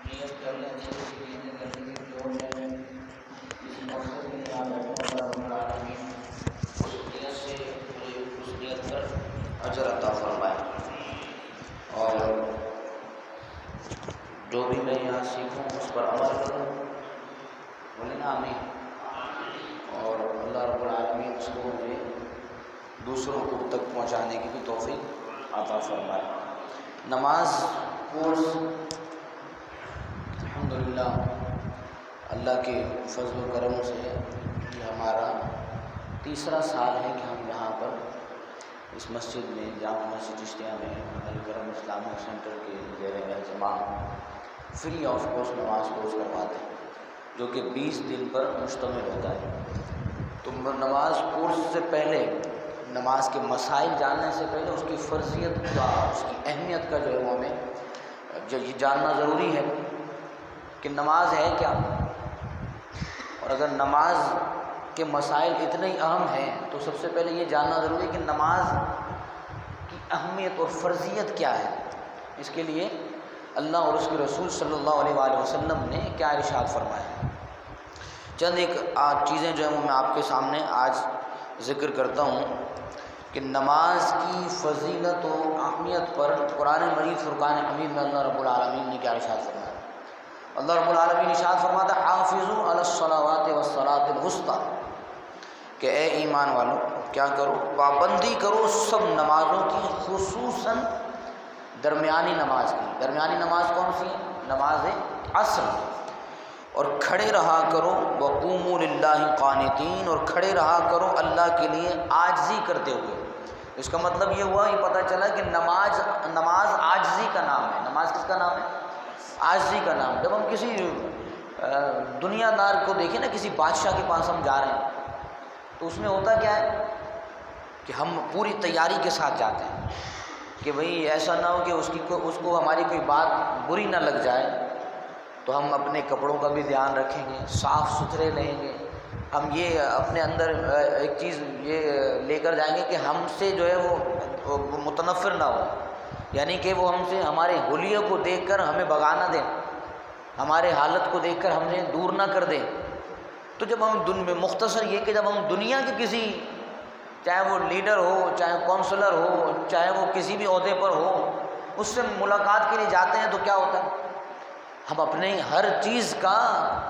نیت کر لیں اچھے سے نیتیں کرنے کی جو میں اس مقصد کے لیے یہاں بیٹھا ہوں رب العالمین اس نیت سے مجھے اس نیت پر اجر عطا فرمائے، اور جو بھی میں یہاں سیکھوں اس پر عمل کروں، بولے نا آمین، اور اللہ رب العالمین اس کو مجھے دوسروں کو تک پہنچانے کی بھی توفیق عطا فرمائے۔ نماز کورس الحمدللہ اللہ کے فضل و کرم سے یہ ہمارا تیسرا سال ہے کہ ہم یہاں پر اس مسجد میں، جامع مسجد چشتیہ میں الکرم اسلامک سینٹر کے زیر اہتمام فری آف کورس نماز کورس کرواتے ہیں، جو کہ 20 دن پر مشتمل ہوتا ہے۔ تو نماز کورس سے پہلے، نماز کے مسائل جاننے سے پہلے اس کی فرضیت کا، اس کی اہمیت کا جو ہے وہ ہمیں یہ جاننا ضروری ہے کہ نماز ہے کیا، اور اگر نماز کے مسائل اتنے ہی اہم ہیں تو سب سے پہلے یہ جاننا ضروری ہے کہ نماز کی اہمیت اور فرضیت کیا ہے۔ اس کے لیے اللہ اور اس کے رسول صلی اللہ علیہ وآلہ وسلم نے کیا ارشاد فرمایا۔ چند ایک چیزیں جو ہیں وہ میں آپ کے سامنے آج ذکر کرتا ہوں کہ نماز کی فضیلت و اہمیت پر قرآن مجید فرقان حمید میں اللہ رب العالمین نے کیا ارشاد فرمایا۔ اللہ رب العالمین ارشاد فرماتا ہے حافظوا علی الصلوات والصلاۃ الوسطی، کہ اے ایمان والو کیا کرو، پابندی کرو سب نمازوں کی، خصوصاً درمیانی نماز کی۔ درمیانی نماز کون سی ہے؟ نماز عصر۔ اور کھڑے رہا کرو، وقوموا للہ قانتین، اور کھڑے رہا کرو اللہ کے لیے عاجزی کرتے ہوئے۔ اس کا مطلب یہ ہوا، یہ پتہ چلا کہ نماز عاجزی کا نام ہے۔ نماز کس کا نام ہے؟ عاجزی کا نام۔ جب ہم کسی دنیا دار کو دیکھیں نا، کسی بادشاہ کے پاس ہم جا رہے ہیں تو اس میں ہوتا کیا ہے کہ ہم پوری تیاری کے ساتھ جاتے ہیں کہ بھئی ایسا نہ ہو کہ اس کو ہماری کوئی بات بری نہ لگ جائے، تو ہم اپنے کپڑوں کا بھی دھیان رکھیں گے، صاف ستھرے رہیں گے۔ ہم یہ اپنے اندر ایک چیز یہ لے کر جائیں گے کہ ہم سے جو ہے وہ متنفر نہ ہو، یعنی کہ وہ ہم سے، ہمارے حلیے کو دیکھ کر ہمیں بھگا نہ دیں، ہمارے حالت کو دیکھ کر ہمیں دور نہ کر دیں۔ تو جب ہم مختصر یہ کہ جب ہم دنیا کے کسی، چاہے وہ لیڈر ہو، چاہے کونسلر ہو، چاہے وہ کسی بھی عہدے پر ہو، اس سے ملاقات کے لیے جاتے ہیں تو کیا ہوتا ہے، ہم اپنے ہر چیز کا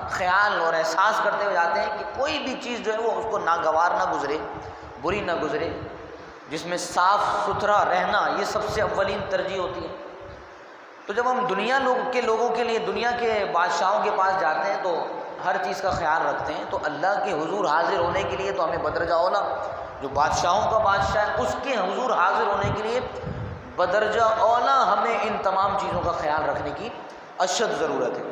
خیال اور احساس کرتے ہوئے جاتے ہیں کہ کوئی بھی چیز جو ہے وہ اس کو ناگوار نہ گزرے، بری نہ گزرے، جس میں صاف ستھرا رہنا یہ سب سے اولین ترجیح ہوتی ہے۔ تو جب ہم دنیا کے لوگوں کے لیے، دنیا کے بادشاہوں کے پاس جاتے ہیں تو ہر چیز کا خیال رکھتے ہیں، تو اللہ کے حضور حاضر ہونے کے لیے تو ہمیں بدرجہ اولا، جو بادشاہوں کا بادشاہ ہے اس کے حضور حاضر ہونے کے لیے بدرجہ اولا ہمیں ان تمام چیزوں کا خیال رکھنے کی اشد ضرورت ہے۔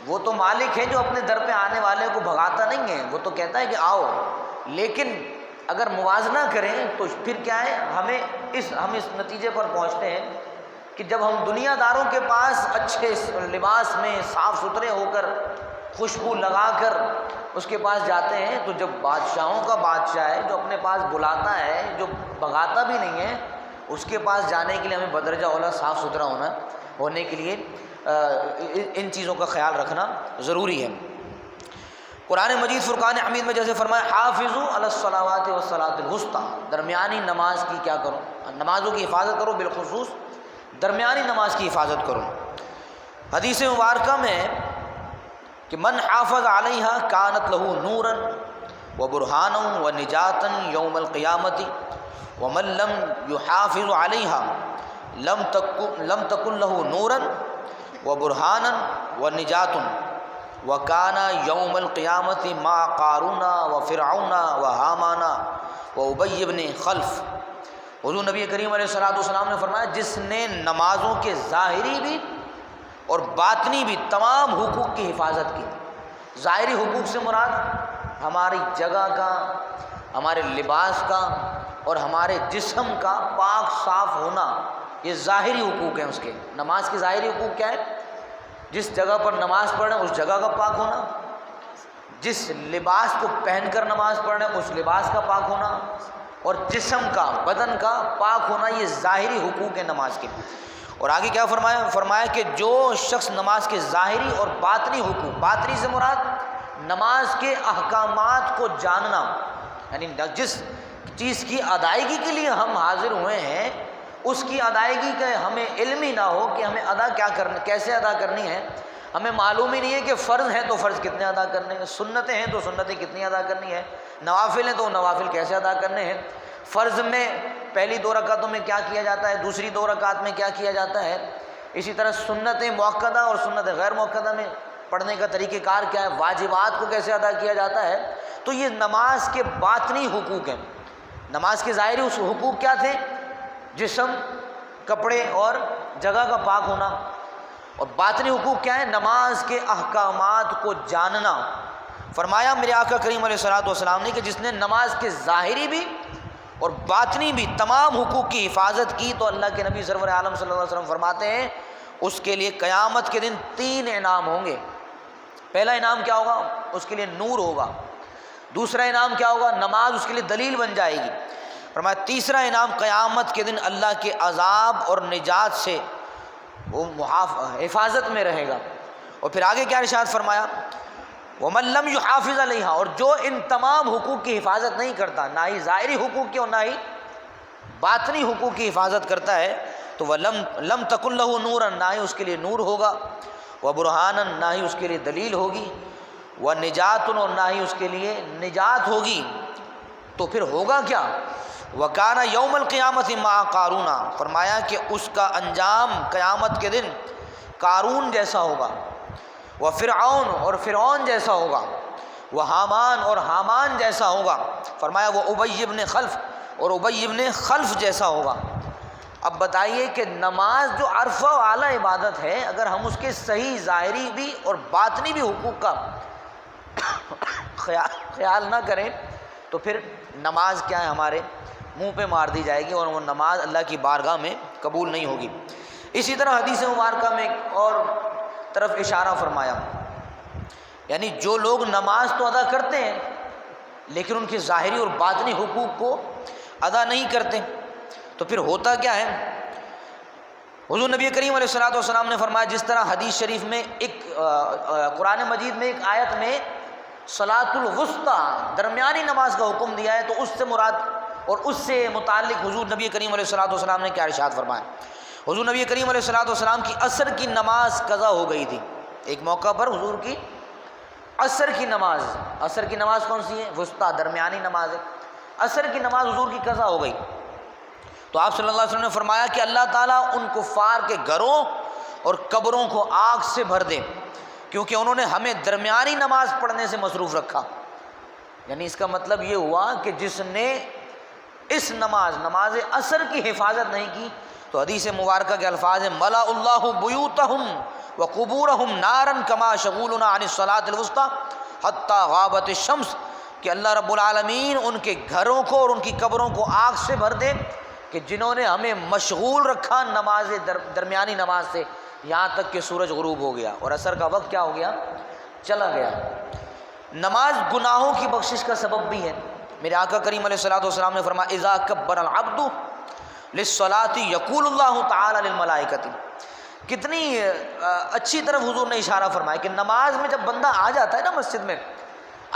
وہ تو مالک ہے جو اپنے در پہ آنے والے کو بھگاتا نہیں ہے، وہ تو کہتا ہے کہ آؤ، لیکن اگر موازنہ کریں تو پھر کیا ہے، ہم اس نتیجے پر پہنچتے ہیں کہ جب ہم دنیا داروں کے پاس اچھے لباس میں صاف ستھرے ہو کر، خوشبو لگا کر اس کے پاس جاتے ہیں، تو جب بادشاہوں کا بادشاہ ہے جو اپنے پاس بلاتا ہے، جو بھگاتا بھی نہیں ہے، اس کے پاس جانے کے لیے ہمیں بدرجہ اولا صاف ستھرا ہونے کے لیے ان چیزوں کا خیال رکھنا ضروری ہے۔ قرآن مجید فرقان حمید میں جیسے فرمایا حافظوا علی الصلوات والصلاۃ الوسطی، درمیانی نماز کی کیا کرو، نمازوں کی حفاظت کرو، بالخصوص درمیانی نماز کی حفاظت کرو۔ حدیث مبارکہ میں کہ من حافظ علیہا کانت لہ نورا وبرہانا ونجاتا یوم القیامۃ ومن لم یحافظ علیہا لم تکن لہ نورا وبرہانا ونجات وکان یوم القیامۃ مع قارون وفرعون وہامان وابی بن خلف۔ حضور نبی کریم علیہ السلام نے فرمایا جس نے نمازوں کے ظاہری بھی اور باطنی بھی تمام حقوق کی حفاظت کی۔ ظاہری حقوق سے مراد ہماری جگہ کا، ہمارے لباس کا اور ہمارے جسم کا پاک صاف ہونا، یہ ظاہری حقوق ہیں اس کے۔ نماز کے ظاہری حقوق کیا ہے؟ جس جگہ پر نماز پڑھ رہے ہیں اس جگہ کا پاک ہونا، جس لباس کو پہن کر نماز پڑھ رہے ہیں اس لباس کا پاک ہونا، اور جسم کا، بدن کا پاک ہونا، یہ ظاہری حقوق ہیں نماز کے۔ اور آگے کیا فرمایا کہ جو شخص نماز کے ظاہری اور باطنی حقوق، باطنی سے مراد نماز کے احکامات کو جاننا، یعنی جس چیز کی ادائیگی کے لیے ہم حاضر ہوئے ہیں اس کی ادائیگی کا ہمیں علم ہی نہ ہو کہ ہمیں کیسے ادا کرنی ہے، ہمیں معلوم ہی نہیں ہے کہ فرض ہیں تو فرض کتنے ادا کرنے ہیں، سنتیں ہیں تو سنتیں کتنی ادا کرنی ہے، نوافل ہیں تو نوافل کیسے ادا کرنے ہیں، فرض میں پہلی 2 رکعتوں میں کیا کیا جاتا ہے، دوسری 2 رکعت میں کیا کیا جاتا ہے، اسی طرح سنت مؤکدہ اور سنت غیر مؤکدہ میں پڑھنے کا طریقہ کار کیا ہے، واجبات کو کیسے ادا کیا جاتا ہے۔ تو یہ نماز کے باطنی حقوق ہیں۔ نماز کے ظاہری اس حقوق کیا تھے؟ جسم، کپڑے اور جگہ کا پاک ہونا۔ اور باطنی حقوق کیا ہے؟ نماز کے احکامات کو جاننا۔ فرمایا میرے آقا کریم علیہ الصلوۃ والسلام نے کہ جس نے نماز کے ظاہری بھی اور باطنی بھی تمام حقوق کی حفاظت کی تو اللہ کے نبی سرور عالم صلی اللہ علیہ وسلم فرماتے ہیں اس کے لیے قیامت کے دن 3 انعام ہوں گے۔ پہلا انعام کیا ہوگا؟ اس کے لیے نور ہوگا۔ دوسرا انعام کیا ہوگا؟ نماز اس کے لیے دلیل بن جائے گی۔ فرمایا تیسرا انعام قیامت کے دن اللہ کے عذاب اور نجات سے وہ حفاظت میں رہے گا۔ اور پھر آگے کیا ارشاد فرمایا؟ وَمَن لَّمْ يُحَافِظْ عَلَيْهَا، اور جو ان تمام حقوق کی حفاظت نہیں کرتا، نہ ہی ظاہری حقوق کی اور نہ ہی باطنی حقوق کی حفاظت کرتا ہے، تو لم تکن لہ نورا، نہ ہی اس کے لیے نور ہوگا، وبرہانا، نہ ہی اس کے لیے دلیل ہوگی، ونجات، اور نہ ہی اس کے لیے نجات ہوگی۔ تو پھر ہوگا کیا؟ وکان یوم القیامت مع قارون، فرمایا کہ اس کا انجام قیامت کے دن قارون جیسا ہوگا، وفرعون، اور فرعون جیسا ہوگا، وحامان، اور حامان جیسا ہوگا۔ فرمایا وہ ابی بن خلف، اور ابی بن خلف جیسا ہوگا۔ اب بتائیے کہ نماز جو عرفہ و اعلیٰ عبادت ہے، اگر ہم اس کے صحیح ظاہری بھی اور باطنی بھی حقوق کا خیال نہ کریں تو پھر نماز کیا ہے، ہمارے منہ پہ مار دی جائے گی اور وہ نماز اللہ کی بارگاہ میں قبول نہیں ہوگی۔ اسی طرح حدیث مبارکہ میں ایک اور طرف اشارہ فرمایا، یعنی جو لوگ نماز تو ادا کرتے ہیں لیکن ان کے ظاہری اور باطنی حقوق کو ادا نہیں کرتے تو پھر ہوتا کیا ہے؟ حضور نبی کریم علیہ الصلوۃ والسلام نے فرمایا، جس طرح حدیث شریف میں ایک قرآن مجید میں ایک آیت میں صلاۃ الوسطیٰ درمیانی نماز کا حکم دیا ہے، تو اس سے مراد اور اس سے متعلق حضور نبی کریم علیہ الصلوۃ والسلام نے کیا ارشاد فرمایا؟ حضور نبی کریم علیہ الصلوۃ والسلام کی عصر کی نماز قضا ہو گئی تھی۔ ایک موقع پر حضور کی عصر کی نماز کون سی ہے؟ وسطیٰ، درمیانی نماز ہے۔ عصر کی نماز حضور کی قضا ہو گئی تو آپ صلی اللہ علیہ وسلم نے فرمایا کہ اللہ تعالیٰ ان کفار کے گھروں اور قبروں کو آگ سے بھر دے، کیونکہ انہوں نے ہمیں درمیانی نماز پڑھنے سے مصروف رکھا۔ یعنی اس کا مطلب یہ ہوا کہ جس نے اس نماز عصر کی حفاظت نہیں کی تو حدیث مبارکہ کے الفاظ ہیں ملا اللہ بیوتہم وقبورہم نارا کما شغولنا عن الصلاۃ الوسطیٰ حتی غابت الشمس، کہ اللہ رب العالمین ان کے گھروں کو اور ان کی قبروں کو آگ سے بھر دے کہ جنہوں نے ہمیں مشغول رکھا نماز درمیانی نماز سے یہاں تک کہ سورج غروب ہو گیا اور عصر کا وقت کیا ہو گیا؟ چلا گیا۔ نماز گناہوں کی بخشش کا سبب بھی ہے۔ میرے آقا کریم علیہ الصلوۃ والسلام نے فرمایا اذا کبر العبد للصلاۃ یقول اللہ تعالی للملائکۃ، کتنی اچھی طرف حضور نے اشارہ فرمایا کہ نماز میں جب بندہ آ جاتا ہے نا مسجد میں،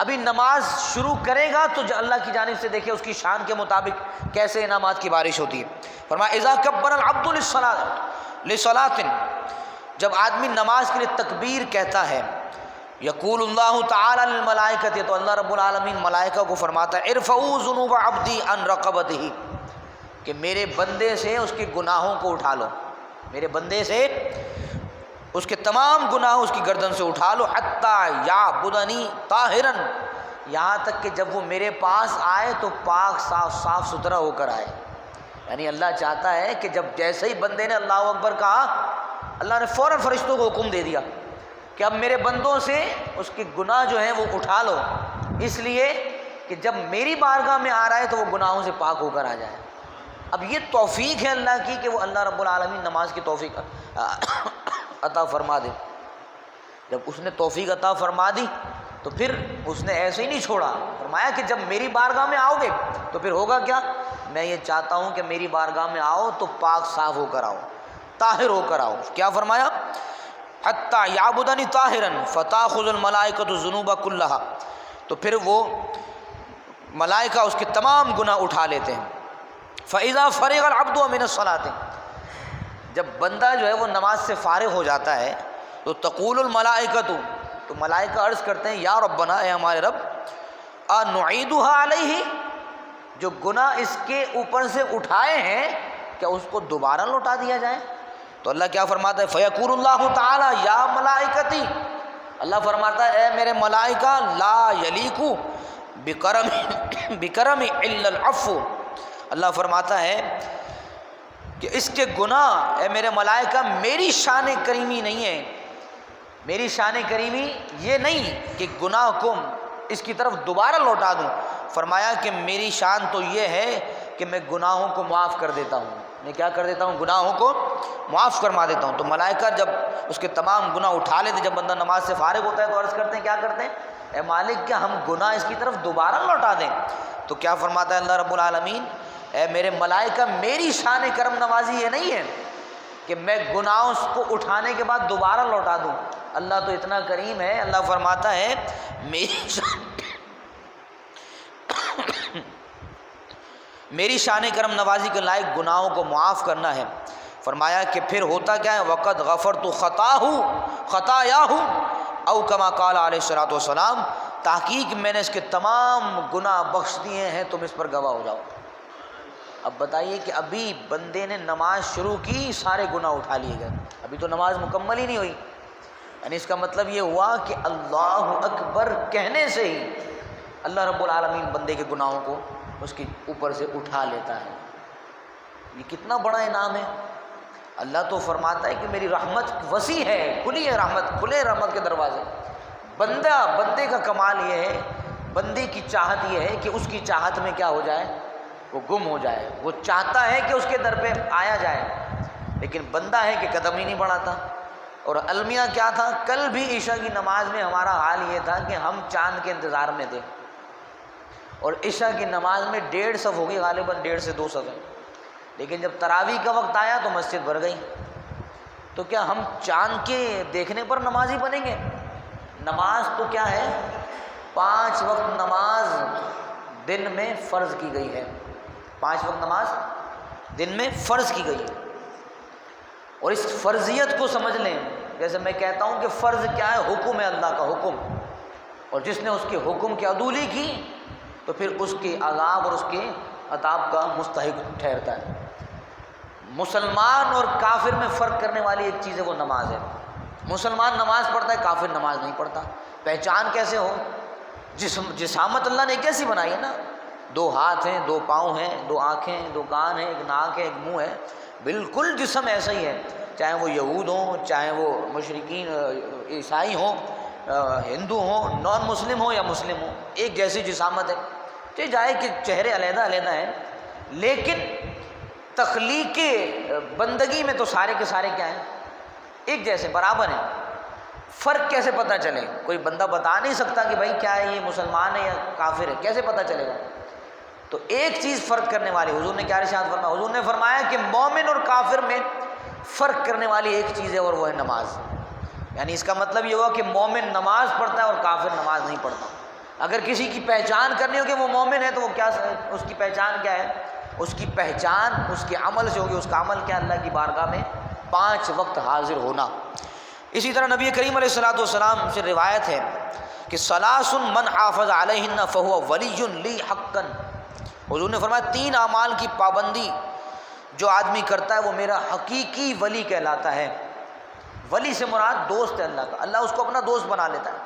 ابھی نماز شروع کرے گا تو اللہ کی جانب سے دیکھے اس کی شان کے مطابق کیسے انعامات کی بارش ہوتی ہے۔ فرمایا اذا کبر العبد للصلاۃ، جب آدمی نماز کے لیے تکبیر کہتا ہے، یقول اللہ تعالی للملائکۃ، تو اللہ رب العالمین ملائکہ کو فرماتا ہے ارفعوا ذنوب عبدی عن رقبتہ، کہ میرے بندے سے اس کے گناہوں کو اٹھا لو، میرے بندے سے اس کے تمام گناہ اس کی گردن سے اٹھا لو، حتی یعبدنی طاہرا، یہاں تک کہ جب وہ میرے پاس آئے تو پاک صاف ستھرا ہو کر آئے۔ یعنی اللہ چاہتا ہے کہ جب جیسے ہی بندے نے اللہ اکبر کہا، اللہ نے فوراً فرشتوں کو حکم دے دیا کہ اب میرے بندوں سے اس کے گناہ جو ہیں وہ اٹھا لو، اس لیے کہ جب میری بارگاہ میں آ رہا ہے تو وہ گناہوں سے پاک ہو کر آ جائے۔ اب یہ توفیق ہے اللہ کی کہ وہ اللہ رب العالمین نماز کی توفیق عطا فرما دے۔ جب اس نے توفیق عطا فرما دی تو پھر اس نے ایسے ہی نہیں چھوڑا، فرمایا کہ جب میری بارگاہ میں آؤ گے تو پھر ہوگا کیا؟ میں یہ چاہتا ہوں کہ میری بارگاہ میں آؤ تو پاک صاف ہو کر آؤ، طاہر ہو کر آؤ. کیا فرمایا؟ حتی یعبدنی طاہرا فتاخذ الملائکۃ الذنوب کلھا. تو پھر وہ ملائکہ اس کے تمام گناہ اٹھا لیتے ہیں. فاذا فرغ العبد من الصلاۃ، جب بندہ جو ہے وہ نماز سے فارغ ہو جاتا ہے تو تقول الملائکۃ، تو ملائکہ عرض کرتے ہیں یا ربنا، اے ہمارے رب، انعیدھا علیہ، جو گناہ اس کے اوپر سے اٹھائے ہیں کیا اس کو دوبارہ لوٹا دیا جائے؟ تو اللہ کیا فرماتا ہے؟ فیقول اللہ تعالی یا ملائکتی، اللہ فرماتا ہے اے میرے ملائکہ، لا یلیق بکرم الا العفو، اللہ فرماتا ہے کہ اس کے گناہ، اے میرے ملائکہ، میری شان کریمی نہیں ہے. میری شان کریمی یہ نہیں کہ گناہ کو اس کی طرف دوبارہ لوٹا دوں. فرمایا کہ میری شان تو یہ ہے کہ میں گناہوں کو معاف کر دیتا ہوں. میں کیا کر دیتا ہوں؟ گناہوں کو معاف فرما دیتا ہوں. تو ملائکہ جب اس کے تمام گناہ اٹھا لیتے، جب بندہ نماز سے فارغ ہوتا ہے تو عرض کرتے ہیں، کیا کرتے ہیں؟ اے مالک، کیا ہم گناہ اس کی طرف دوبارہ لوٹا دیں؟ تو کیا فرماتا ہے اللہ رب العالمین؟ اے میرے ملائکہ، میری شان کرم نوازی یہ نہیں ہے کہ میں گناہوں کو اٹھانے کے بعد دوبارہ لوٹا دوں. اللہ تو اتنا کریم ہے، اللہ فرماتا ہے میری شان کرم نوازی کے لائق گناہوں کو معاف کرنا ہے. فرمایا کہ پھر ہوتا کیا ہے؟ وقت غفرت خطایاہ او کما قال علیہ الصلوۃ والسلام، تحقیق میں نے اس کے تمام گناہ بخش دیے ہیں، تم اس پر گواہ ہو جاؤ. اب بتائیے کہ ابھی بندے نے نماز شروع کی، سارے گناہ اٹھا لیے گئے، ابھی تو نماز مکمل ہی نہیں ہوئی. یعنی اس کا مطلب یہ ہوا کہ اللہ اکبر کہنے سے ہی اللہ رب العالمین بندے کے گناہوں کو اس کے اوپر سے اٹھا لیتا ہے. یہ کتنا بڑا انعام ہے. اللہ تو فرماتا ہے کہ میری رحمت وسیع ہے، کھلی ہے رحمت، کھلے رحمت کے دروازے. بندے کا کمال یہ ہے، بندے کی چاہت یہ ہے کہ اس کی چاہت میں کیا ہو جائے؟ وہ گم ہو جائے. وہ چاہتا ہے کہ اس کے در پہ آیا جائے، لیکن بندہ ہے کہ قدم ہی نہیں بڑھاتا. اور المیہ کیا تھا؟ کل بھی عشاء کی نماز میں ہمارا حال یہ تھا کہ ہم چاند کے انتظار میں تھے، اور عشاء کی نماز میں 1.5 صف ہوگی، غالباً 1.5 سے 2 صف ہیں. لیکن جب تراویح کا وقت آیا تو مسجد بھر گئی. تو کیا ہم چاند کے دیکھنے پر نمازی بنیں گے؟ نماز تو کیا ہے؟ 5 وقت نماز دن میں فرض کی گئی ہے. 5 وقت نماز دن میں فرض کی گئی ہے. اور اس فرضیت کو سمجھ لیں. جیسے میں کہتا ہوں کہ فرض کیا ہے؟ حکم ہے، اللہ کا حکم. اور جس نے اس کے حکم کی عدولی کی تو پھر اس کے عذاب اور اس کے عذاب کا مستحق ٹھہرتا ہے. مسلمان اور کافر میں فرق کرنے والی ایک چیز ہے، وہ نماز ہے. مسلمان نماز پڑھتا ہے، کافر نماز نہیں پڑھتا. پہچان کیسے ہو؟ جسامت اللہ نے کیسی بنائی ہے نا، 2 ہاتھ ہیں، 2 پاؤں ہیں، 2 آنکھیں ہیں، 2 کان ہیں، 1 ناک ہے، 1 منہ ہے. بالکل جسم ایسا ہی ہے، چاہے وہ یہود ہوں، چاہے وہ مشرکین عیسائی ہوں، ہندو ہوں، نان مسلم ہوں یا مسلم ہوں، ایک جیسی جسامت ہے. چاہے جائے کہ چہرے علیحدہ علیحدہ ہیں، لیکن تخلیق بندگی میں تو سارے کے سارے کیا ہیں؟ ایک جیسے، برابر ہیں. فرق کیسے پتہ چلے؟ کوئی بندہ بتا نہیں سکتا کہ بھائی کیا ہے، یہ مسلمان ہے یا کافر ہے، کیسے پتہ چلے گا؟ تو ایک چیز فرق کرنے والی، حضور نے کیا ارشاد فرمایا؟ حضور نے فرمایا کہ مومن اور کافر میں فرق کرنے والی ایک چیز ہے، اور وہ ہے نماز. یعنی اس کا مطلب یہ ہوا کہ مومن نماز پڑھتا ہے اور کافر نماز نہیں پڑھتا. اگر کسی کی پہچان کرنی ہو کہ وہ مومن ہے تو وہ کیا، اس کی پہچان کیا ہے؟ اس کی پہچان اس کے عمل سے ہوگی. اس کا عمل کیا؟ اللہ کی بارگاہ میں 5 وقت حاضر ہونا. اسی طرح نبی کریم علیہ الصلوۃ والسلام سے روایت ہے کہ ثلاث من حافظ علیہن فہو ولی لی حقا. حضور نے فرمایا 3 اعمال کی پابندی جو آدمی کرتا ہے وہ میرا حقیقی ولی کہلاتا ہے. ولی سے مراد دوست ہے اللہ کا، اللہ اس کو اپنا دوست بنا لیتا ہے.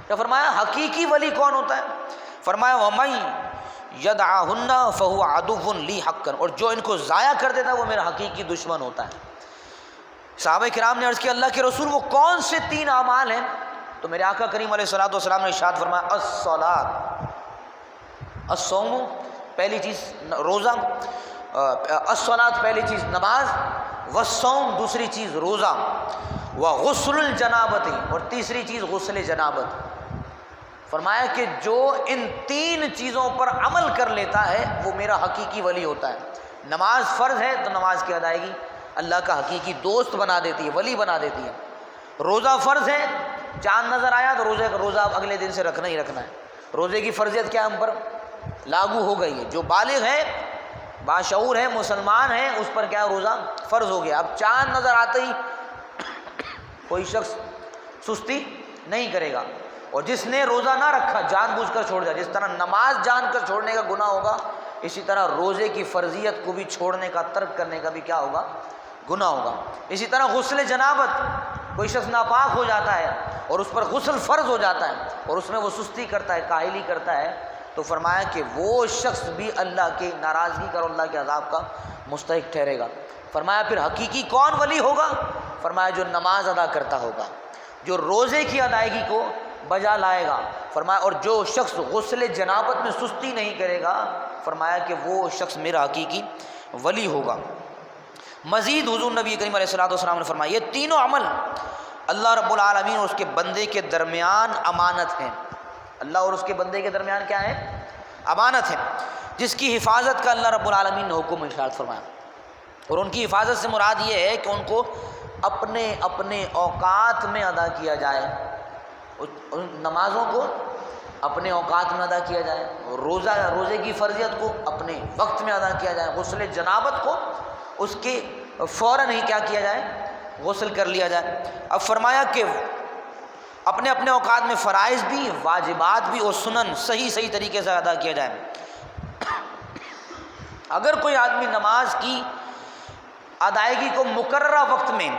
کیا فرمایا؟ حقیقی ولی کون ہوتا ہے؟ فرمایا وَمَن يَدْعَهُنَّ فَهُوَ عَدُوٌّ لِّي حَقًّا، اور جو ان کو ضائع کر دیتا ہے وہ میرا حقیقی دشمن ہوتا ہے. صحابہ کرام نے عرض کیا اللہ کے رسول وہ کون سے 3 اعمال ہیں؟ تو میرے آقا کریم علیہ الصلوۃ والسلام نے ارشاد فرمایا الصلاۃ، الصوم پہلی چیز روزہ، الصلاۃ پہلی چیز نماز، والصوم دوسری چیز روزہ، وغسل الجنابت اور تیسری چیز غسل جنابت. فرمایا کہ جو ان 3 چیزوں پر عمل کر لیتا ہے وہ میرا حقیقی ولی ہوتا ہے. نماز فرض ہے تو نماز کی ادائیگی، اللہ کا حقیقی دوست بنا دیتی ہے، ولی بنا دیتی ہے۔ روزہ فرض ہے، چاند نظر آیا تو روزہ اگلے دن سے رکھنا ہی رکھنا ہے۔ روزے کی فرضیت کیا ہم پر لاگو ہو گئی ہے، جو بالغ ہے، باشعور ہے، مسلمان ہے، اس پر کیا روزہ فرض ہو گیا۔ اب چاند نظر آتے ہی کوئی شخص سستی نہیں کرے گا، اور جس نے روزہ نہ رکھا جان بوجھ کر چھوڑ دیا، جس طرح نماز جان کر چھوڑنے کا گناہ ہوگا، اسی طرح روزے کی فرضیت کو بھی چھوڑنے کا، ترک کرنے کا بھی کیا ہوگا، گناہ ہوگا۔ اسی طرح غسل جنابت، کوئی شخص ناپاک ہو جاتا ہے اور اس پر غسل فرض ہو جاتا ہے اور اس میں وہ سستی کرتا ہے، کاہلی کرتا ہے، تو فرمایا کہ وہ شخص بھی اللہ کی ناراضگی کا اور اللہ کے عذاب کا مستحق ٹھہرے گا۔ فرمایا پھر حقیقی کون ولی ہوگا؟ فرمایا جو نماز ادا کرتا ہوگا، جو روزے کی ادائیگی کو بجا لائے گا۔ فرمایا اور جو شخص غسل جنابت میں سستی نہیں کرے گا، فرمایا کہ وہ شخص میرا حقیقی ولی ہوگا۔ مزید حضور نبی کریم علیہ الصلوۃ والسلام نے فرمایا یہ تینوں عمل اللہ رب العالمین اور اس کے بندے کے درمیان امانت ہیں۔ اللہ اور اس کے بندے کے درمیان کیا ہے؟ امانت ہے، جس کی حفاظت کا اللہ رب العالمین نے حکم ارشاد فرمایا۔ اور ان کی حفاظت سے مراد یہ ہے کہ ان کو اپنے اپنے اوقات میں ادا کیا جائے، ان نمازوں کو اپنے اوقات میں ادا کیا جائے، روزے کی فرضیت کو اپنے وقت میں ادا کیا جائے، غسل جنابت کو اس کے فوراً ہی کیا کیا جائے، غسل کر لیا جائے۔ اب فرمایا کہ اپنے اپنے اوقات میں فرائض بھی، واجبات بھی اور سنن صحیح طریقے سے ادا کیا جائے۔ اگر کوئی آدمی نماز کی ادائیگی کو مقررہ وقت میں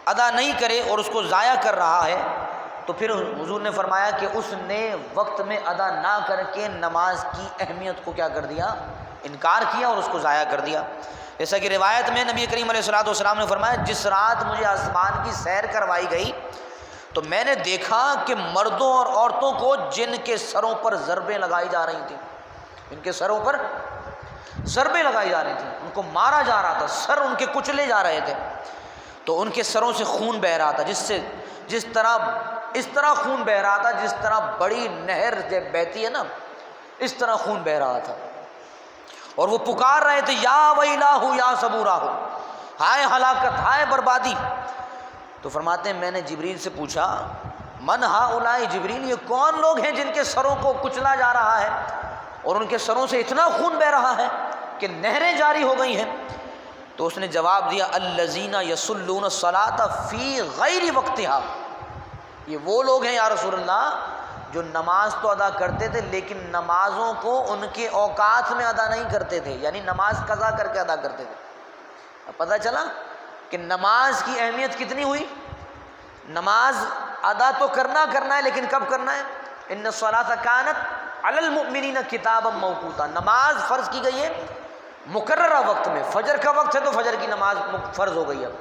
ادا نہیں کرے اور اس کو ضائع کر رہا ہے، تو پھر حضور نے فرمایا کہ اس نے وقت میں ادا نہ کر کے نماز کی اہمیت کو کیا کر دیا، انکار کیا اور اس کو ضائع کر دیا۔ جیسا کہ روایت میں نبی کریم علیہ الصلوۃ والسلام نے فرمایا جس رات مجھے آسمان کی سیر کروائی گئی تو میں نے دیکھا کہ مردوں اور عورتوں کو جن کے سروں پر ضربیں لگائی جا رہی تھیں، ان کے سروں پر ضربیں لگائی جا رہی تھیں، ان کو مارا جا رہا تھا، سر ان کے کچلے جا رہے تھے، تو ان کے سروں سے خون بہہ رہا تھا، اس طرح خون بہہ رہا تھا جس طرح بڑی نہر جب بہتی ہے نا، اس طرح خون بہہ رہا تھا، اور وہ پکار رہے تھے یا ویلاہ یا صبوراہ، ہائے ہلاکت، ہائے بربادی۔ تو فرماتے ہیں میں نے جبریل سے پوچھا من ہؤلاء، جبریل یہ کون لوگ ہیں جن کے سروں کو کچلا جا رہا ہے اور ان کے سروں سے اتنا خون بہہ رہا ہے کہ نہریں جاری ہو گئی ہیں؟ تو اس نے جواب دیا الذین یصلون الصلاۃ فی غیر وقتہا، یہ وہ لوگ ہیں یا رسول اللہ جو نماز تو ادا کرتے تھے لیکن نمازوں کو ان کے اوقات میں ادا نہیں کرتے تھے، یعنی نماز قضا کر کے ادا کرتے تھے۔ اب پتہ چلا کہ نماز کی اہمیت کتنی ہوئی۔ نماز ادا تو کرنا ہے لیکن کب کرنا ہے؟ ان الصلاۃ کانت علی المؤمنین کتابا موقوتا، نماز فرض کی گئی ہے مقررہ وقت میں۔ فجر کا وقت ہے تو فجر کی نماز فرض ہو گئی، اب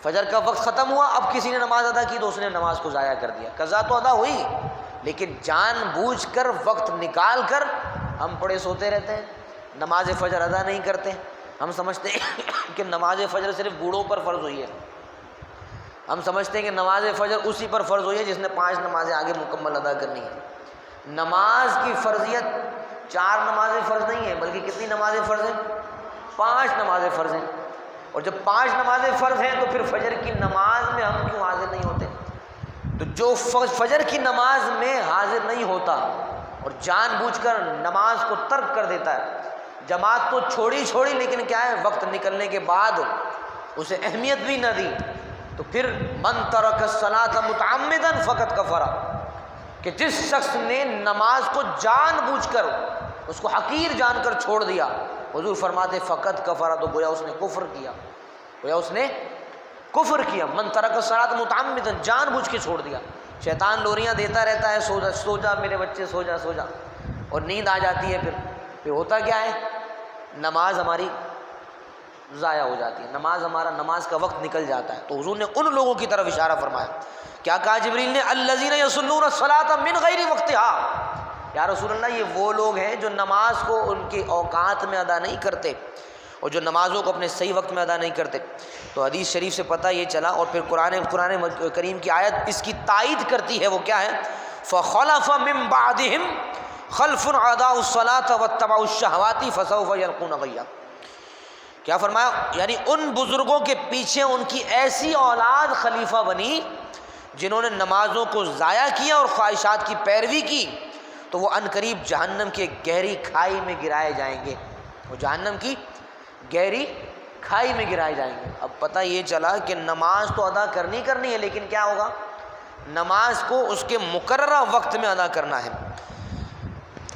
فجر کا وقت ختم ہوا، اب کسی نے نماز ادا کی تو اس نے نماز کو ضائع کر دیا۔ قضا تو ادا ہوئی لیکن جان بوجھ کر وقت نکال کر ہم پڑے سوتے رہتے ہیں، نماز فجر ادا نہیں کرتے۔ ہم سمجھتے ہیں کہ نماز فجر صرف بوڑھوں پر فرض ہوئی ہے، ہم سمجھتے ہیں کہ نماز فجر اسی پر فرض ہوئی ہے جس نے 5 نمازیں آگے مکمل ادا کرنی ہے۔ نماز کی فرضیت 4 نمازیں فرض نہیں ہے بلکہ کتنی نمازیں فرض ہیں؟ 5 نمازیں فرض ہیں، اور جب 5 نمازیں فرض ہیں تو پھر فجر کی نماز میں ہم کیوں حاضر نہیں ہوتے؟ تو جو فجر کی نماز میں حاضر نہیں ہوتا اور جان بوجھ کر نماز کو ترک کر دیتا ہے، جماعت تو چھوڑی لیکن کیا ہے وقت نکلنے کے بعد اسے اہمیت بھی نہ دی، تو پھر من ترک الصلاۃ متعمدا فقد کفر، کہ جس شخص نے نماز کو جان بوجھ کر اس کو حقیر جان کر چھوڑ دیا، حضور فرماتے فقد کفر، تو گویا اس نے کفر کیا، من ترک الصلاۃ متعمدا، جان بوجھ کے چھوڑ دیا۔ شیطان لوریاں دیتا رہتا ہے سو جا میرے بچے سو جا، اور نیند آ جاتی ہے، پھر ہوتا کیا ہے نماز ہماری ضائع ہو جاتی ہے، نماز کا وقت نکل جاتا ہے۔ تو حضور نے ان لوگوں کی طرف اشارہ فرمایا، کیا کہا جبریل نے الذین یصلون الصلاۃ من غیر وقتہا، یا رسول اللہ یہ وہ لوگ ہیں جو نماز کو ان کے اوقات میں ادا نہیں کرتے اور جو نمازوں کو اپنے صحیح وقت میں ادا نہیں کرتے۔ تو حدیث شریف سے پتہ یہ چلا، اور پھر قرآن کریم کی آیت اس کی تائید کرتی ہے، وہ کیا ہے؟ فخلف من بعدہم خلف اضاعوا الصلاۃ واتبعوا الشہوات فسوف یلقون غیا، کیا فرمایا؟ یعنی ان بزرگوں کے پیچھے ان کی ایسی اولاد خلیفہ بنی جنہوں نے نمازوں کو ضائع کیا اور خواہشات کی پیروی کی، تو وہ عنقریب جہنم کے گہری کھائی میں گرائے جائیں گے، وہ جہنم کی گہری کھائی میں گرائے جائیں گے۔ اب پتہ یہ چلا کہ نماز تو ادا کرنی ہے، لیکن کیا ہوگا؟ نماز کو اس کے مقررہ وقت میں ادا کرنا ہے۔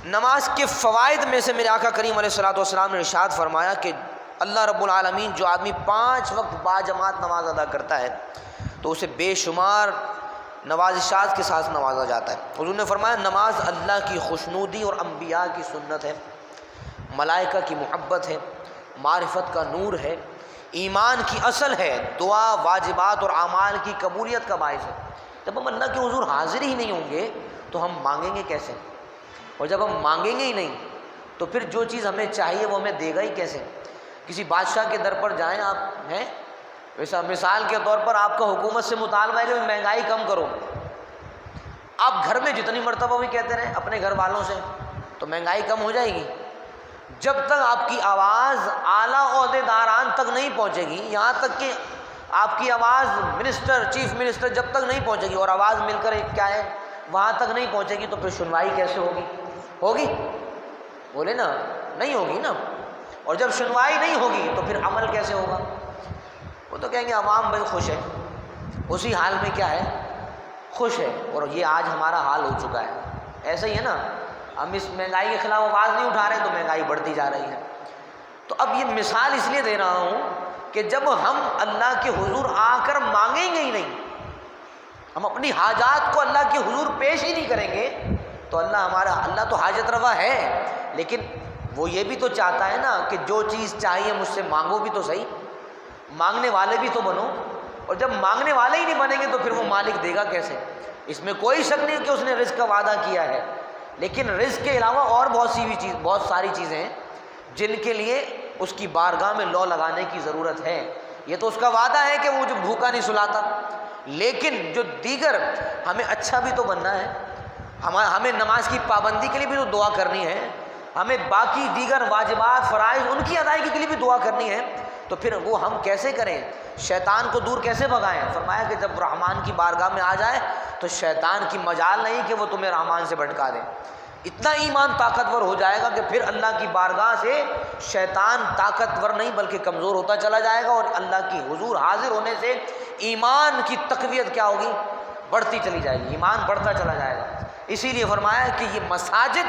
نماز کے فوائد میں سے میرے آقا کریم علیہ الصلوۃ والسلام نے ارشاد فرمایا کہ اللہ رب العالمین جو آدمی 5 وقت باجماعت نماز ادا کرتا ہے تو اسے بے شمار نوازشات کے ساتھ نوازا جاتا ہے۔ حضور نے فرمایا نماز اللہ کی خوشنودی اور انبیاء کی سنت ہے، ملائکہ کی محبت ہے، معرفت کا نور ہے، ایمان کی اصل ہے، دعا، واجبات اور اعمال کی قبولیت کا باعث ہے۔ جب ہم اللہ کے حضور حاضر ہی نہیں ہوں گے تو ہم مانگیں گے کیسے؟ اور جب ہم مانگیں گے ہی نہیں تو پھر جو چیز ہمیں چاہیے وہ ہمیں دے گا ہی کیسے؟ کسی بادشاہ کے در پر جائیں آپ ہیں، ویسا مثال کے طور پر آپ کا حکومت سے مطالبہ ہے کہ مہنگائی کم کرو، آپ گھر میں جتنی مرتبہ بھی کہتے رہیں اپنے گھر والوں سے تو مہنگائی کم ہو جائے گی؟ جب تک آپ کی آواز اعلیٰ عہدے داران تک نہیں پہنچے گی، یہاں تک کہ آپ کی آواز منسٹر، چیف منسٹر جب تک نہیں پہنچے گی اور آواز مل کر کیا ہے وہاں تک نہیں پہنچے گی، تو پھر سنوائی کیسے ہوگی؟ بولے نا، نہیں ہوگی نا۔ اور جب سنوائی نہیں ہوگی تو پھر عمل کیسے ہوگا؟ وہ تو کہیں گے عوام بھائی خوش ہے، اسی حال میں کیا ہے؟ خوش ہے۔ اور یہ آج ہمارا حال ہو چکا ہے، ایسا ہی ہے نا، ہم اس مہنگائی کے خلاف آواز نہیں اٹھا رہے تو مہنگائی بڑھتی جا رہی ہے۔ تو اب یہ مثال اس لیے دے رہا ہوں کہ جب ہم اللہ کے حضور آ کر مانگیں گے ہی نہیں، ہم اپنی حاجات کو اللہ کے حضور پیش ہی نہیں کریں گے تو اللہ تو حاجت روا ہے، لیکن وہ یہ بھی تو چاہتا ہے نا کہ جو چیز چاہیے مجھ سے مانگو بھی تو صحیح، مانگنے والے بھی تو بنو۔ اور جب مانگنے والے ہی نہیں بنیں گے تو پھر وہ مالک دے گا کیسے؟ اس میں کوئی شک نہیں کہ اس نے رزق کا وعدہ کیا ہے، لیکن رزق کے علاوہ اور بہت ساری چیزیں ہیں جن کے لیے اس کی بارگاہ میں لو لگانے کی ضرورت ہے۔ یہ تو اس کا وعدہ ہے کہ وہ مجھے بھوکا نہیں سلاتا، لیکن جو دیگر ہمیں اچھا بھی تو بننا ہے، ہمیں نماز کی پابندی کے لیے بھی تو دعا کرنی ہے، ہمیں باقی دیگر واجبات، فرائض ان کی ادائیگی کے لیے بھی دعا کرنی ہے، تو پھر وہ ہم کیسے کریں؟ شیطان کو دور کیسے بھگائیں؟ فرمایا کہ جب رحمان کی بارگاہ میں آ جائے تو شیطان کی مجال نہیں کہ وہ تمہیں رحمان سے بھٹکا دے۔ اتنا ایمان طاقتور ہو جائے گا کہ پھر اللہ کی بارگاہ سے شیطان طاقتور نہیں بلکہ کمزور ہوتا چلا جائے گا، اور اللہ کی حضور حاضر ہونے سے ایمان کی تقویت کیا ہوگی؟ بڑھتی چلی جائے گی، ایمان بڑھتا چلا جائے گا۔ اسی لیے فرمایا کہ یہ مساجد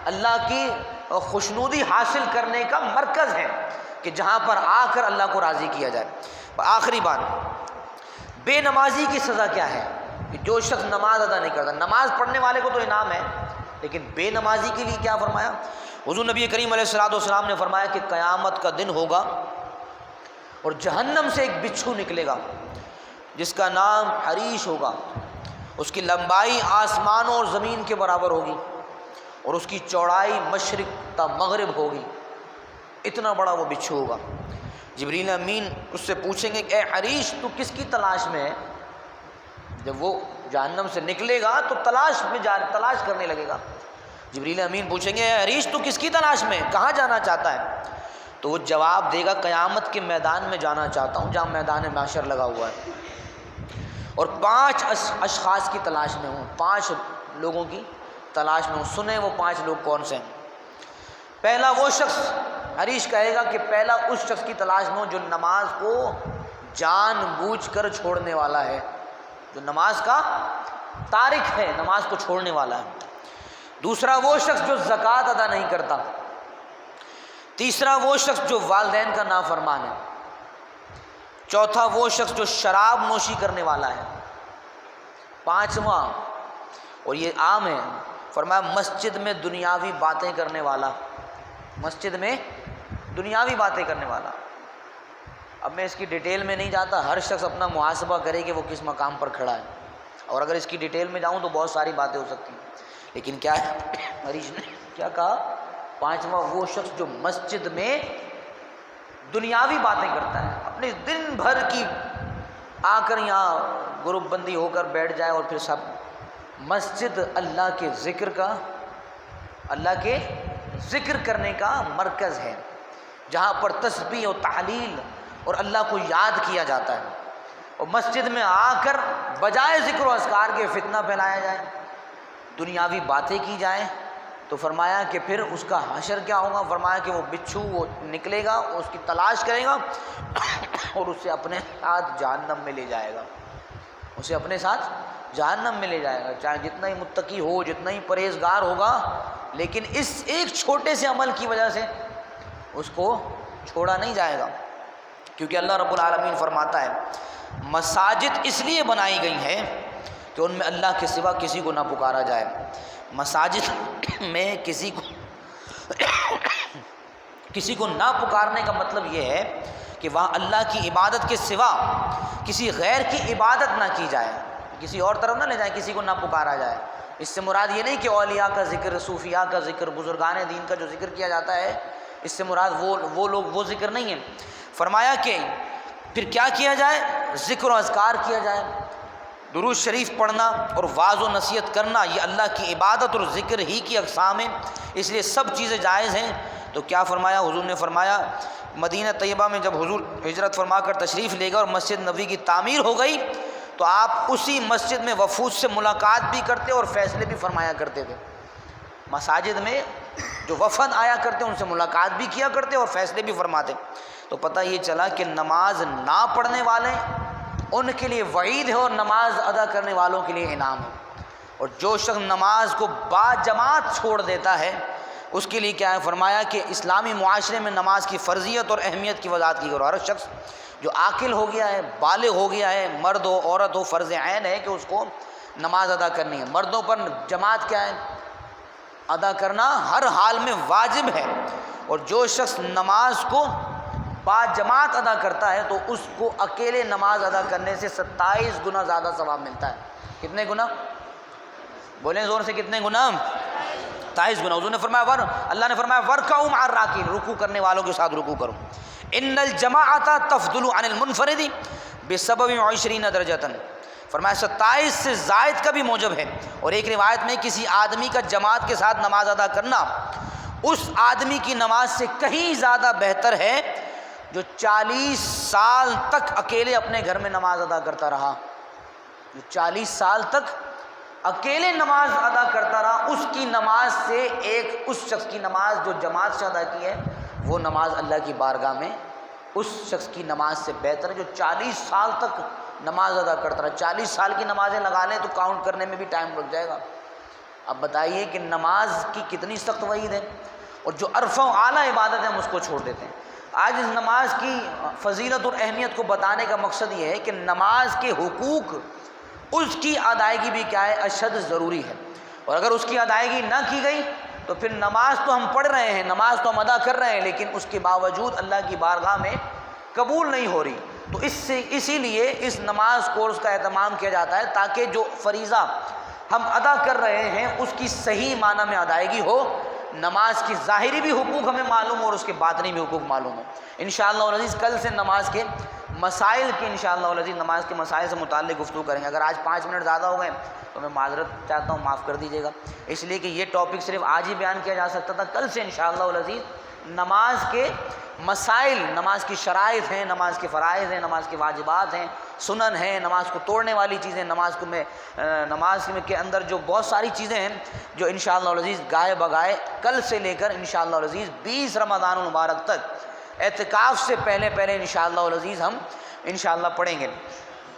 اللہ کی خوشنودی حاصل کرنے کا مرکز ہے کہ جہاں پر آ کر اللہ کو راضی کیا جائے۔ آخری بات، بے نمازی کی سزا کیا ہے؟ کہ جو شخص نماز ادا نہیں کرتا، نماز پڑھنے والے کو تو انعام ہے، لیکن بے نمازی کے لیے کیا فرمایا؟ حضور نبی کریم علیہ الصلوۃ والسلام نے فرمایا کہ قیامت کا دن ہوگا اور جہنم سے ایک بچھو نکلے گا جس کا نام حریش ہوگا، اس کی لمبائی آسمانوں اور زمین کے برابر ہوگی اور اس کی چوڑائی مشرق تا مغرب ہوگی، اتنا بڑا وہ بچھو ہوگا۔ جبریل امین اس سے پوچھیں گے کہ اے حریش تو کس کی تلاش میں ہے؟ جب وہ جہنم سے نکلے گا تو تلاش کرنے لگے گا۔ جبریل امین پوچھیں گے اے حریش تو کس کی تلاش میں ہے؟ کہاں جانا چاہتا ہے؟ تو وہ جواب دے گا قیامت کے میدان میں جانا چاہتا ہوں جہاں میدان محشر لگا ہوا ہے، اور 5 اشخاص کی تلاش میں ہوں، 5 لوگوں کی تلاش میں ہوں۔ سنیں وہ 5 لوگ کون سے ہیں؟ پہلا وہ شخص، حریش کہے گا کہ پہلا اس شخص کی تلاش میں ہوں جو نماز کو جان بوجھ کر چھوڑنے والا ہے، جو نماز کا تارک ہے، نماز کو چھوڑنے والا ہے۔ دوسرا وہ شخص جو زکوٰۃ ادا نہیں کرتا۔ تیسرا وہ شخص جو والدین کا نافرمان ہے۔ چوتھا وہ شخص جو شراب نوشی کرنے والا ہے۔ 5واں، اور یہ عام ہے، فرمایا مسجد میں دنیاوی باتیں کرنے والا، مسجد میں دنیاوی باتیں کرنے والا۔ اب میں اس کی ڈیٹیل میں نہیں جاتا، ہر شخص اپنا محاسبہ کرے کہ وہ کس مقام پر کھڑا ہے، اور اگر اس کی ڈیٹیل میں جاؤں تو بہت ساری باتیں ہو سکتی ہیں، لیکن کیا ہے حریش نے کیا کہا؟ 5واں وہ شخص جو مسجد میں دنیاوی باتیں کرتا ہے، اپنے دن بھر کی آ کر یہاں گروپ بندی ہو کر بیٹھ جائے اور پھر سب مسجد اللہ کے ذکر کا، اللہ کے ذکر کرنے کا مرکز ہے، جہاں پر تسبیح و تحلیل اور اللہ کو یاد کیا جاتا ہے، اور مسجد میں آ کر بجائے ذکر و اذکار کے فتنہ پھیلایا جائے، دنیاوی باتیں کی جائیں، تو فرمایا کہ پھر اس کا حشر کیا ہوگا؟ فرمایا کہ وہ بچھو وہ نکلے گا، اس کی تلاش کرے گا اور اسے اپنے ساتھ جہنم میں لے جائے گا، اسے اپنے ساتھ جہنم میں لے جائے گا، چاہے جتنا ہی متقی ہو، جتنا ہی پرہیزگار ہوگا، لیکن اس ایک چھوٹے سے عمل کی وجہ سے اس کو چھوڑا نہیں جائے گا، کیونکہ اللہ رب العالمین فرماتا ہے مساجد اس لیے بنائی گئی ہیں کہ ان میں اللہ کے سوا کسی کو نہ پکارا جائے۔ مساجد میں کسی کو نہ پکارنے کا مطلب یہ ہے کہ وہاں اللہ کی عبادت کے سوا کسی غیر کی عبادت نہ کی جائے، کسی اور طرف نہ لے جائے، کسی کو نہ پکارا جائے۔ اس سے مراد یہ نہیں کہ اولیاء کا ذکر، صوفیاء کا ذکر، بزرگان دین کا جو ذکر کیا جاتا ہے، اس سے مراد وہ لوگ وہ ذکر نہیں ہے۔ فرمایا کہ پھر کیا کیا جائے؟ ذکر و اذکار کیا جائے، درود شریف پڑھنا اور واعظ و نصیحت کرنا، یہ اللہ کی عبادت اور ذکر ہی کی اقسام ہیں، اس لیے سب چیزیں جائز ہیں۔ تو کیا فرمایا حضور نے؟ فرمایا مدینہ طیبہ میں جب حضور ہجرت فرما کر تشریف لے گئے اور مسجد نبوی کی تعمیر ہو گئی تو آپ اسی مسجد میں وفود سے ملاقات بھی کرتے اور فیصلے بھی فرمایا کرتے تھے۔ مساجد میں جو وفد آیا کرتے ان سے ملاقات بھی کیا کرتے اور فیصلے بھی فرماتے۔ تو پتہ یہ چلا کہ نماز نہ پڑھنے والے ان کے لیے وعید ہے اور نماز ادا کرنے والوں کے لیے انعام ہے، اور جو شخص نماز کو با جماعت چھوڑ دیتا ہے اس کے لیے کیا ہے؟ فرمایا کہ اسلامی معاشرے میں نماز کی فرضیت اور اہمیت کی وضاحت کی گئی، اور ہر شخص جو عاقل ہو گیا ہے، بالغ ہو گیا ہے، مرد ہو عورت ہو، فرض عین ہے کہ اس کو نماز ادا کرنی ہے۔ مردوں پر جماعت کیا ہے؟ ادا کرنا ہر حال میں واجب ہے، اور جو شخص نماز کو با جماعت ادا کرتا ہے تو اس کو اکیلے نماز ادا کرنے سے 27 گنا زیادہ ثواب ملتا ہے۔ کتنے گنا؟ بولیں زور سے، کتنے گنا؟ 27 گنا۔ حضور نے فرمایا اللہ نے فرمایا وَارْكَعُوا مَعَ الرَّاكِعِينَ، رکوع کرنے والوں کے ساتھ رکوع کرو۔ ان الجماعۃ تفضل عن المنفرد بسبب 20 درجۃ، فرمایا 27 سے زائد کا بھی موجب ہے، اور ایک روایت میں کسی آدمی کا جماعت کے ساتھ نماز ادا کرنا اس آدمی کی نماز سے کہیں زیادہ بہتر ہے جو 40 سال تک اکیلے اپنے گھر میں نماز ادا کرتا رہا۔ جو 40 سال تک اکیلے نماز ادا کرتا رہا، اس کی نماز سے اس شخص کی نماز جو جماعت سے ادا کی ہے وہ نماز اللہ کی بارگاہ میں اس شخص کی نماز سے بہتر ہے جو 40 سال تک نماز ادا کرتا رہا۔ 40 سال کی نمازیں لگا لیں تو کاؤنٹ کرنے میں بھی ٹائم لگ جائے گا۔ اب بتائیے کہ نماز کی کتنی سخت وعید ہے، اور جو ارفع و اعلیٰ عبادت ہے ہم اس کو چھوڑ دیتے ہیں۔ آج اس نماز کی فضیلت اور اہمیت کو بتانے کا مقصد یہ ہے کہ نماز کے حقوق اس کی ادائیگی بھی کیا ہے؟ اشد ضروری ہے، اور اگر اس کی ادائیگی نہ کی گئی تو پھر نماز تو ہم پڑھ رہے ہیں، نماز تو ہم ادا کر رہے ہیں، لیکن اس کے باوجود اللہ کی بارگاہ میں قبول نہیں ہو رہی۔ تو اسی لیے اس نماز کورس کا اہتمام کیا جاتا ہے تاکہ جو فریضہ ہم ادا کر رہے ہیں اس کی صحیح معنی میں ادائیگی ہو، نماز کی ظاہری بھی حقوق ہمیں معلوم ہو اور اس کے باطنی بھی حقوق معلوم ہو۔ انشاءاللہ العزیز کل سے نماز کے مسائل کی انشاءاللہ العزیز نماز کے مسائل سے متعلق گفتگو کریں گے۔ اگر آج 5 منٹ زیادہ ہو گئے تو میں معذرت چاہتا ہوں، معاف کر دیجیے گا، اس لیے کہ یہ ٹاپک صرف آج ہی بیان کیا جا سکتا تھا۔ کل سے انشاءاللہ العزیز نماز کے مسائل، نماز کی شرائط ہیں، نماز کے فرائض ہیں، نماز کے واجبات ہیں، سنن ہیں، نماز کو توڑنے والی چیزیں، نماز کے اندر جو بہت ساری چیزیں ہیں جو انشاءاللہ العزیز گائے بگائے کل سے لے کر انشاءاللہ العزیز 20 رمضان المبارک تک اعتکاف سے پہلے انشاءاللہ العزیز ہم انشاءاللہ پڑھیں گے۔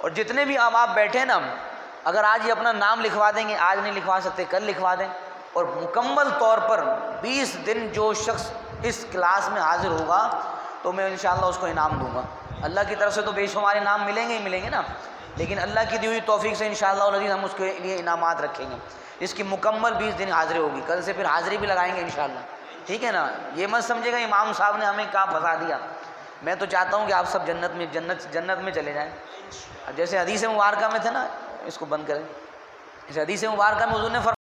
اور جتنے بھی آپ بیٹھے نا، اگر آج یہ اپنا نام لکھوا دیں گے، آج نہیں لکھوا سکتے کل لکھوا دیں، اور مکمل طور پر 20 دن جو شخص اس کلاس میں حاضر ہوگا تو میں انشاءاللہ اس کو انعام دوں گا۔ اللہ کی طرف سے تو بے شمار انعام ملیں گے نا، لیکن اللہ کی دی ہوئی توفیق سے انشاءاللہ العزیز ہم اس کے لیے انعامات رکھیں گے۔ اس کی مکمل 20 دن حاضری ہوگی، کل سے پھر حاضری بھی لگائیں گے انشاءاللہ، ٹھیک ہے نا؟ یہ مت سمجھے گا امام صاحب نے ہمیں کہاں پھنسا دیا۔ میں تو چاہتا ہوں کہ آپ سب جنت میں چلے جائیں۔ جیسے حدیث مبارکہ میں تھے نا، اس کو بند کریں، اس حدیث مبارکہ میں حضور نے